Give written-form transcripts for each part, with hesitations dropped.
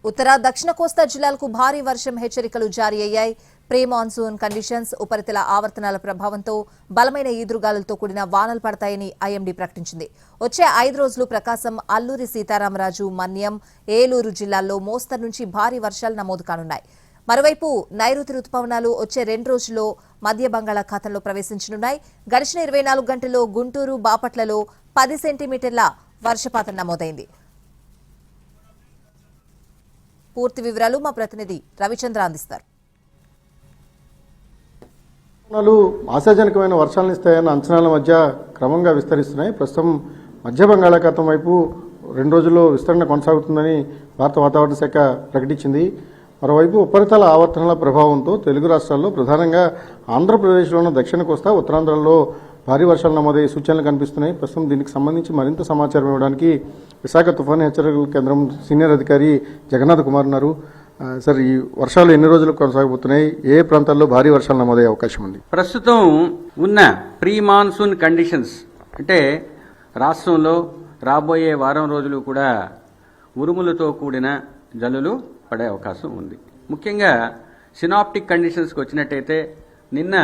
ఉత్తర దక్షిణ కోస్తా జిల్లాలకు భారీ వర్షం హెచ్చరికలు జారీ అయ్యాయి. ప్రీ మాన్సూన్ కండిషన్స్, ఉపరితల ఆవర్తనాల ప్రభావంతో బలమైన ఈదురుగాలులతో కూడిన వానలు పడతాయని ఐఎండీ ప్రకటించింది. వచ్చే 5 రోజులు ప్రకాశం, అల్లూరి సీతారామరాజు, మన్యం, ఏలూరు జిల్లాల్లో మోస్తరు నుంచి భారీ వర్షాలు నమోదు కానున్నాయి. మరోవైపు నైరుతి రుతుపవనాలు వచ్చే 2 రోజుల్లో మధ్య బంగాళాఖాతంలో ప్రవేశించనున్నాయి. గడిచిన 24 గంటల్లో గుంటూరు, బాపట్లలో 10 సెంటీమీటర్ల వర్షపాతం నమోదైంది. పూర్తి వివరాలు మా ప్రతినిధి రవిచంద్ర అందిస్తారు. ఆశాజనకమైన వర్షాలను ఇస్తాయన్న అంచనాల మధ్య క్రమంగా విస్తరిస్తున్నాయి. ప్రస్తుతం మధ్య బంగాళాఖాతం వైపు 2 రోజుల్లో విస్తరణ కొనసాగుతుందని భారత వాతావరణ శాఖ ప్రకటించింది. మరోవైపు ఉపరితల ఆవర్తనాల ప్రభావంతో తెలుగు రాష్ట్రాల్లో ప్రధానంగా ఆంధ్రప్రదేశ్లోని దక్షిణ కోస్తా, ఉత్తరాంధ్రలో భారీ వర్షాలు నమోదయ్యే సూచనలు కనిపిస్తున్నాయి. ప్రస్తుతం దీనికి సంబంధించి మరింత సమాచారం ఇవ్వడానికి విశాఖ తుఫాను హెచ్చరికల కేంద్రం సీనియర్ అధికారి జగన్నాథ్ కుమార్ ఉన్నారు. సార్, ఈ వర్షాలు ఎన్ని రోజులు కొనసాగబోతున్నాయి? ఏ ప్రాంతాల్లో భారీ వర్షాలు నమోదయ్యే అవకాశం ఉంది? ప్రస్తుతం ఉన్న ప్రీ మాన్సూన్ కండిషన్స్ అంటే రాష్ట్రంలో రాబోయే వారం రోజులు కూడా ఉరుములతో కూడిన జల్లులు పడే అవకాశం ఉంది. ముఖ్యంగా సినాప్టిక్ కండిషన్స్కి వచ్చినట్టయితే నిన్న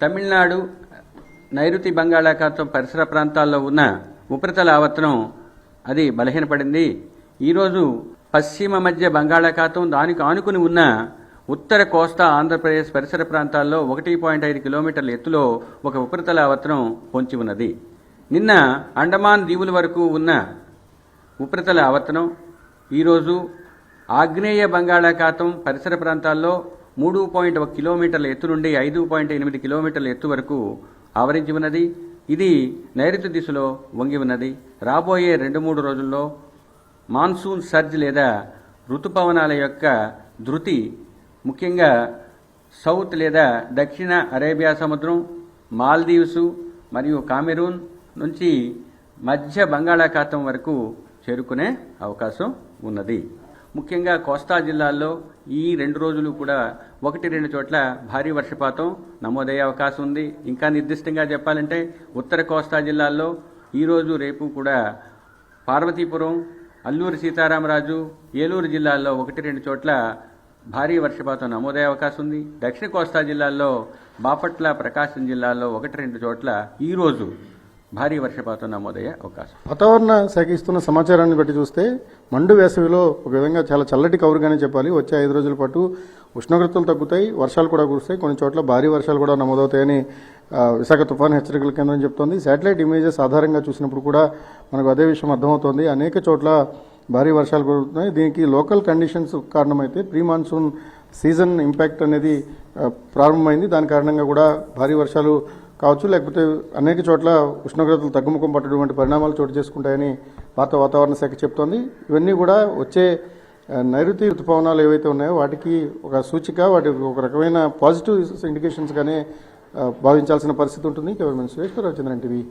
తమిళనాడు నైరుతి బంగాళాఖాతం పరిసర ప్రాంతాల్లో ఉన్న ఉపరితల ఆవర్తనం అది బలహీనపడింది. ఈరోజు పశ్చిమ మధ్య బంగాళాఖాతం, దానికి ఆనుకుని ఉన్న ఉత్తర కోస్తా ఆంధ్రప్రదేశ్ పరిసర ప్రాంతాల్లో 1.5 కిలోమీటర్ల ఎత్తులో ఒక ఉపరితల ఆవర్తనం పొంచి ఉన్నది. నిన్న అండమాన్ దీవుల వరకు ఉన్న ఉపరితల ఆవర్తనం ఈరోజు ఆగ్నేయ బంగాళాఖాతం పరిసర ప్రాంతాల్లో 3.1 కిలోమీటర్ల ఎత్తు నుండి 5.8 కిలోమీటర్ల ఎత్తు వరకు ఆవరించి ఉన్నది. ఇది నైరుతి దిశలో వంగి ఉన్నది. రాబోయే 2-3 రోజుల్లో మాన్సూన్ సర్జ్ లేదా ఋతుపవనాల యొక్క ధృతి ముఖ్యంగా సౌత్ లేదా దక్షిణ అరేబియా సముద్రం, మాల్దీవ్స్ మరియు కామెరూన్ నుంచి మధ్య బంగాళాఖాతం వరకు చేరుకునే అవకాశం ఉన్నది. ముఖ్యంగా కోస్తా జిల్లాల్లో ఈ 2 రోజులు కూడా 1-2 చోట్ల భారీ వర్షపాతం నమోదయ్యే అవకాశం ఉంది. ఇంకా నిర్దిష్టంగా చెప్పాలంటే ఉత్తర కోస్తా జిల్లాల్లో ఈరోజు రేపు కూడా పార్వతీపురం, అల్లూరి సీతారామరాజు, ఏలూరు జిల్లాల్లో 1-2 చోట్ల భారీ వర్షపాతం నమోదయ్యే అవకాశం ఉంది. దక్షిణ కోస్తా జిల్లాల్లో బాపట్ల, ప్రకాశం జిల్లాల్లో 1-2 చోట్ల ఈరోజు భారీ వర్షపాతం నమోదయ్యే అవకాశం. వాతావరణ శాఖ ఇస్తున్న సమాచారాన్ని బట్టి చూస్తే మండు వేసవిలో ఒక విధంగా చాలా చల్లటి కౌరుగానే చెప్పాలి. వచ్చే 5 రోజుల పాటు ఉష్ణోగ్రతలు తగ్గుతాయి, వర్షాలు కూడా కురుస్తాయి, కొన్ని చోట్ల భారీ వర్షాలు కూడా నమోదవుతాయని విశాఖ తుఫాను హెచ్చరికల కేంద్రం చెప్తోంది. శాటిలైట్ ఇమేజెస్ ఆధారంగా చూసినప్పుడు కూడా మనకు అదే విషయం అర్థమవుతోంది. అనేక చోట్ల భారీ వర్షాలు కురుతున్నాయి. దీనికి లోకల్ కండిషన్స్ కారణమైతే ప్రీ మాన్సూన్ సీజన్ ఇంపాక్ట్ అనేది ప్రారంభమైంది. దాని కారణంగా కూడా భారీ వర్షాలు కావచ్చు, లేకపోతే అనేక చోట్ల ఉష్ణోగ్రతలు తగ్గుముఖం పట్టడం వంటి పరిణామాలు చోటు చేసుకుంటాయని భారత వాతావరణ శాఖ చెప్తోంది. ఇవన్నీ కూడా వచ్చే నైరుతి ఋతుపవనాలు ఏవైతే ఉన్నాయో వాటికి ఒక సూచిక, వాటికి ఒక రకమైన పాజిటివ్ ఇండికేషన్స్గానే భావించాల్సిన పరిస్థితి ఉంటుంది. Cameraman Suresh, Ravichandran TV.